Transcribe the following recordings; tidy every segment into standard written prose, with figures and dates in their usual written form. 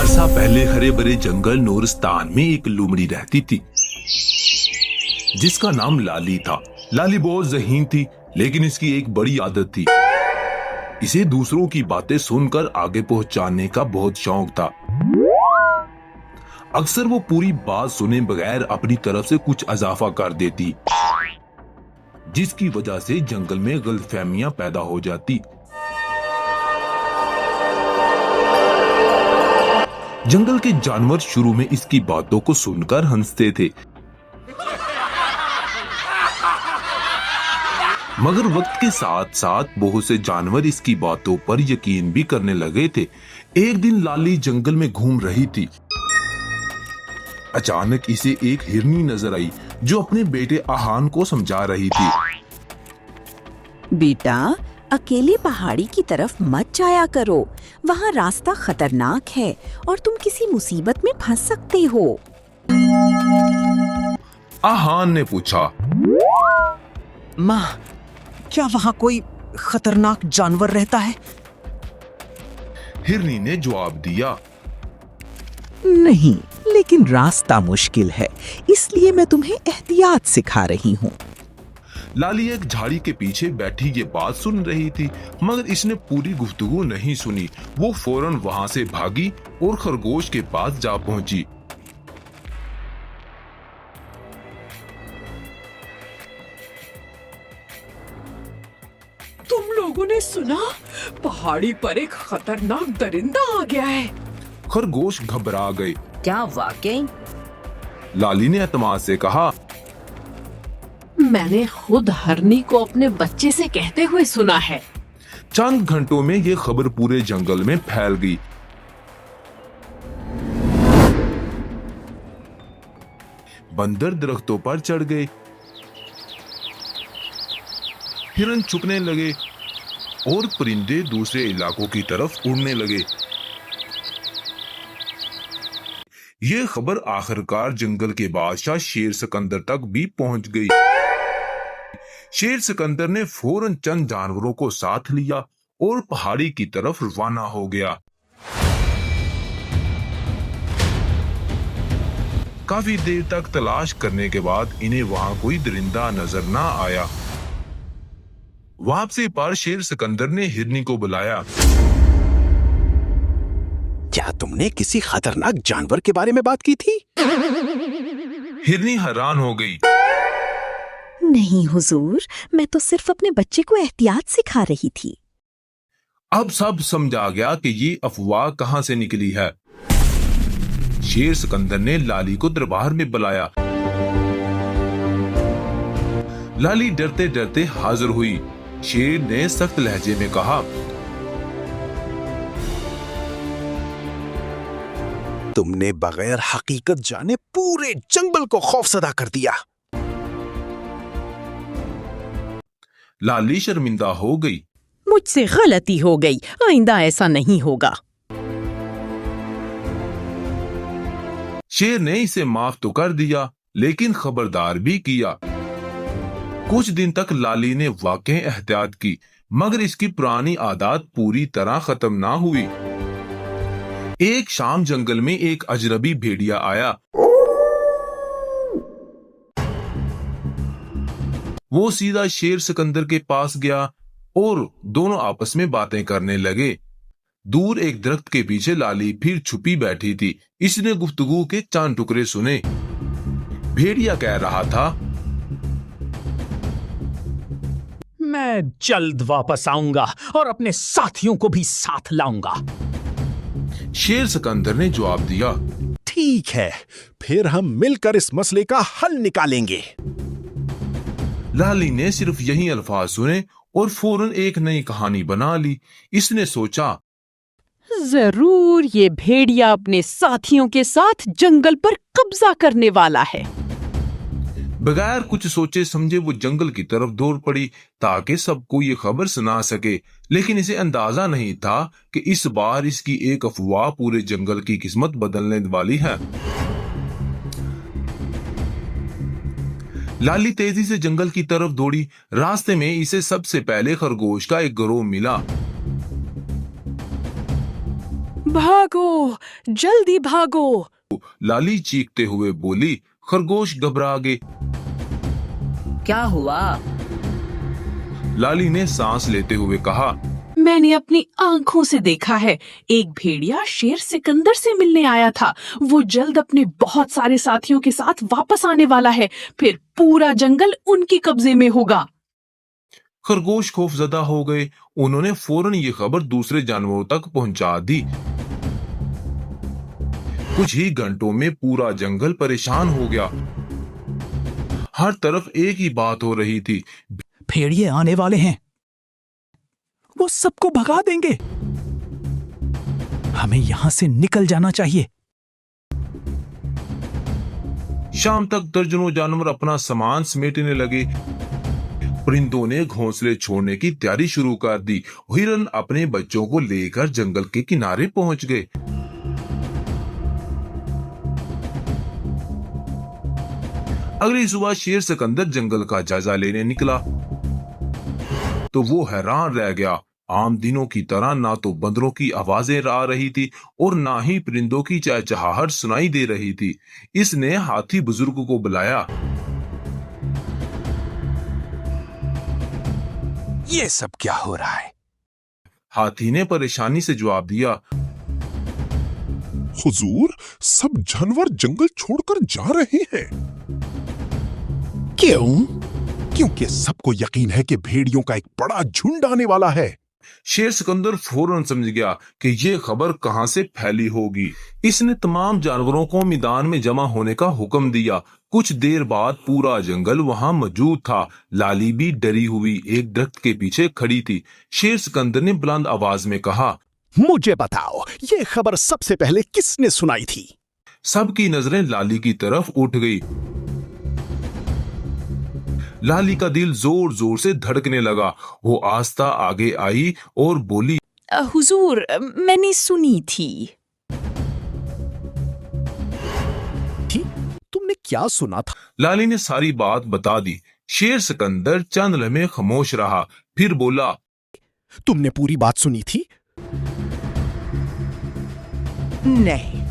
अरसा पहले हरे भरे जंगल नूरिस्तान में एक लोमड़ी रहती थी जिसका नाम लाली था। लाली बहुत ज़हीन थी, लेकिन इसकी एक बड़ी आदत थी। इसे दूसरों की बातें सुनकर आगे पहुंचाने का बहुत शौक था। अक्सर वो पूरी बात सुने बगैर अपनी तरफ से कुछ इजाफा कर देती, जिसकी वजह से जंगल में गलतफहमियां पैदा हो जाती। जंगल के जानवर शुरू में इसकी बातों को सुनकर हंसते थे, मगर वक्त के साथ साथ बहुत से जानवर इसकी बातों पर यकीन भी करने लगे थे। एक दिन लाली जंगल में घूम रही थी। अचानक इसे एक हिरनी नजर आई जो अपने बेटे आहान को समझा रही थी। बेटा, अकेले पहाड़ी की तरफ मत जाया करो, वहाँ रास्ता खतरनाक है और तुम किसी मुसीबत में फंस सकते हो। आहान ने पूछा, माँ, क्या वहाँ कोई खतरनाक जानवर रहता है? हिरनी ने जवाब दिया, नहीं, लेकिन रास्ता मुश्किल है, इसलिए मैं तुम्हें एहतियात सिखा रही हूँ। लाली एक झाड़ी के पीछे बैठी ये बात सुन रही थी, मगर इसने पूरी गुफ्तगू नहीं सुनी। वो फौरन वहाँ से भागी और खरगोश के पास जा पहुंची। तुम लोगों ने सुना? पहाड़ी पर एक खतरनाक दरिंदा आ गया है। खरगोश घबरा गए। क्या वाकई? लाली ने एतमाद से कहा, मैंने खुद हरनी को अपने बच्चे से कहते हुए सुना है। चंद घंटों में ये खबर पूरे जंगल में फैल गई। बंदर दरख्तों पर चढ़ गए, हिरन छुपने लगे और परिंदे दूसरे इलाकों की तरफ उड़ने लगे। ये खबर आखिरकार जंगल के बादशाह शेर सिकंदर तक भी पहुंच गई। शेर सिकंदर ने फौरन चंद जानवरों को साथ लिया और पहाड़ी की तरफ रवाना हो गया। काफी देर तक तलाश करने के बाद इन्हें वहां कोई दरिंदा नजर ना आया। वापसी पर शेर सिकंदर ने हिरनी को बुलाया। क्या तुमने किसी खतरनाक जानवर के बारे में बात की थी? हिरनी हैरान हो गई। नहीं हुजूर, मैं तो सिर्फ अपने बच्चे को एहतियात सिखा रही थी। अब सब समझा गया कि ये अफवाह कहां से निकली है। शेर सिकंदर ने लाली को दरबार में बुलाया। लाली डरते डरते हाजिर हुई। शेर ने सख्त लहजे में कहा, तुमने बगैर हकीकत जाने पूरे जंगल को खौफजदा कर दिया। लाली शर्मिंदा हो गई। मुझसे गलती हो गई, आइंदा ऐसा नहीं होगा। शेर ने इसे माफ तो कर दिया, लेकिन खबरदार भी किया। कुछ दिन तक लाली ने वाकई एहतियात की, मगर इसकी पुरानी आदत पूरी तरह खत्म ना हुई। एक शाम जंगल में एक अजनबी भेड़िया आया। वो सीधा शेर सिकंदर के पास गया और दोनों आपस में बातें करने लगे। दूर एक दरख्त के पीछे लाली फिर छुपी बैठी थी। इसने गुफ्तगू के चंद टुकड़े सुने। भेड़िया कह रहा था, मैं जल्द वापस आऊंगा और अपने साथियों को भी साथ लाऊंगा। शेर सिकंदर ने जवाब दिया, ठीक है, फिर हम मिलकर इस मसले का हल निकालेंगे। लाली ने सिर्फ यही अल्फाज सुने और फौरन एक नई कहानी बना ली। इसने सोचा, जरूर ये भेड़िया अपने साथियों के साथ जंगल पर कब्जा करने वाला है। बगैर कुछ सोचे समझे वो जंगल की तरफ दौड़ पड़ी ताकि सबको ये खबर सुना सके। लेकिन इसे अंदाजा नहीं था कि इस बार इसकी एक अफवाह पूरे जंगल की किस्मत बदलने वाली है। लाली तेजी से जंगल की तरफ दौड़ी। रास्ते में इसे सबसे पहले खरगोश का एक गिरोह मिला। भागो, जल्दी भागो। लाली चीखते हुए बोली। खरगोश घबरा गए। क्या हुआ? लाली ने सांस लेते हुए कहा, मैंने अपनी आंखों से देखा है, एक भेड़िया शेर सिकंदर से मिलने आया था। वो जल्द अपने बहुत सारे साथियों के साथ वापस आने वाला है, फिर पूरा जंगल उनके कब्जे में होगा। खरगोश खौफजदा हो गए। उन्होंने फौरन ये खबर दूसरे जानवरों तक पहुंचा दी। कुछ ही घंटों में पूरा जंगल परेशान हो गया। हर तरफ एक ही बात हो रही थी। भेड़िए आने वाले हैं, वो सबको भगा देंगे। हमें यहां से निकल जाना चाहिए। शाम तक दर्जनों जानवर अपना सामान समेटने लगे। परिंदों ने घोंसले छोड़ने की तैयारी शुरू कर दी। हिरन अपने बच्चों को लेकर जंगल के किनारे पहुंच गए। अगली सुबह शेर सिकंदर जंगल का जायजा लेने निकला तो वो हैरान रह गया। आम दिनों की तरह ना तो बंदरों की आवाजें आ रही थी और ना ही परिंदों की चहचहाहट सुनाई दे रही थी। इसने हाथी बुजुर्ग को बुलाया। ये सब क्या हो रहा है? हाथी ने परेशानी से जवाब दिया, हुजूर, सब जानवर जंगल छोड़कर जा रहे हैं। क्यों? क्योंकि सबको यकीन है कि भेड़ियों का एक बड़ा झुंड आने वाला है। शेर सिकंदर फौरन समझ गया कि ये खबर कहां से फैली होगी। इसने तमाम जानवरों को मैदान में जमा होने का हुक्म दिया। कुछ देर बाद पूरा जंगल वहां मौजूद था। लाली भी डरी हुई एक दरख्त के पीछे खड़ी थी। शेर सिकंदर ने बुलंद आवाज में कहा, मुझे बताओ, ये खबर सबसे पहले किसने सुनाई थी? सबकी नजरें लाली की तरफ उठ गई। लाली का दिल जोर जोर से धड़कने लगा। वो आस्ता आगे आई और बोली, हुजूर, मैंने सुनी थी। तुमने क्या सुना था? लाली ने सारी बात बता दी। शेर सिकंदर चंद लम्हे खामोश रहा, फिर बोला, तुमने पूरी बात सुनी थी? नहीं।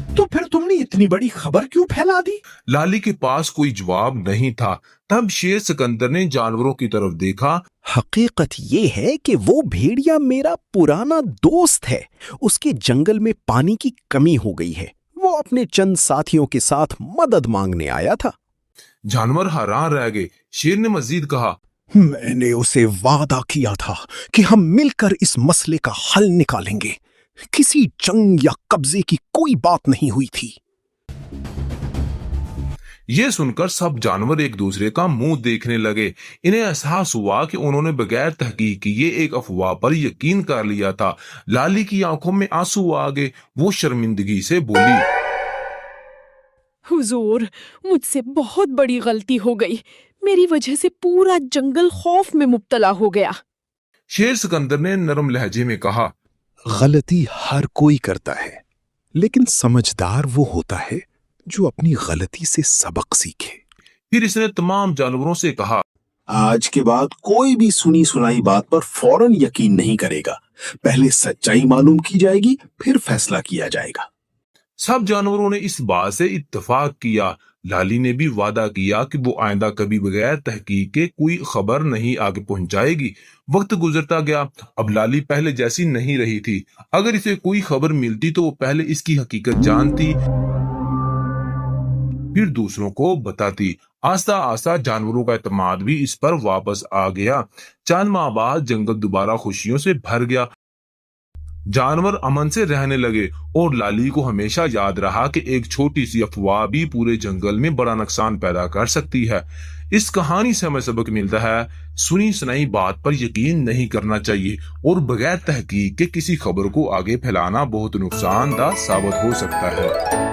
तो फिर तुमने इतनी बड़ी खबर क्यों फैला दी? लाली के पास कोई जवाब नहीं था। तब शेर सिकंदर ने जानवरों की तरफ देखा। हकीकत ये है कि वो भेड़िया मेरा पुराना दोस्त है। उसके जंगल में पानी की कमी हो गई है। वो अपने चंद साथियों के साथ मदद मांगने आया था। जानवर हैरान रह गए। शेर ने मजीद कहा, मैंने उसे वादा किया था कि हम मिलकर इस मसले का हल निकालेंगे। किसी जंग या कब्जे की कोई बात नहीं हुई थी। ये सुनकर सब जानवर एक दूसरे का मुंह देखने लगे। इन्हें एहसास हुआ कि उन्होंने बगैर तहकीक किए एक अफवाह पर यकीन कर लिया था। लाली की आंखों में आंसू आ गए। वो शर्मिंदगी से बोली, हुजूर, मुझसे बहुत बड़ी गलती हो गई। मेरी वजह से पूरा जंगल खौफ में मुब्तला हो गया। शेर सिकंदर ने नरम लहजे में कहा, गलती हर कोई करता है, लेकिन समझदार वो होता है जो अपनी गलती से सबक सीखे। फिर इसने तमाम जानवरों से कहा, आज के बाद कोई भी सुनी सुनाई बात पर फौरन यकीन नहीं करेगा। पहले सच्चाई मालूम की जाएगी, फिर फैसला किया जाएगा। सब जानवरों ने इस बात से इत्तेफाक किया। लाली ने भी वादा किया कि वो आइंदा कभी बगैर तहकीक के कोई खबर नहीं आगे पहुंचाएगी। वक्त गुजरता गया। अब लाली पहले जैसी नहीं रही थी। अगर इसे कोई खबर मिलती तो वो पहले इसकी हकीकत जानती, फिर दूसरों को बताती। आस्ता आस्ता जानवरों का एतमाद भी इस पर वापस आ गया। चंद माह बाद जंगल दोबारा खुशियों से भर गया। जानवर अमन से रहने लगे और लाली को हमेशा याद रहा कि एक छोटी सी अफवाह भी पूरे जंगल में बड़ा नुकसान पैदा कर सकती है। इस कहानी से हमें सबक मिलता है, सुनी सुनाई बात पर यकीन नहीं करना चाहिए और बगैर तहकीक के किसी खबर को आगे फैलाना बहुत नुकसानदायक साबित हो सकता है।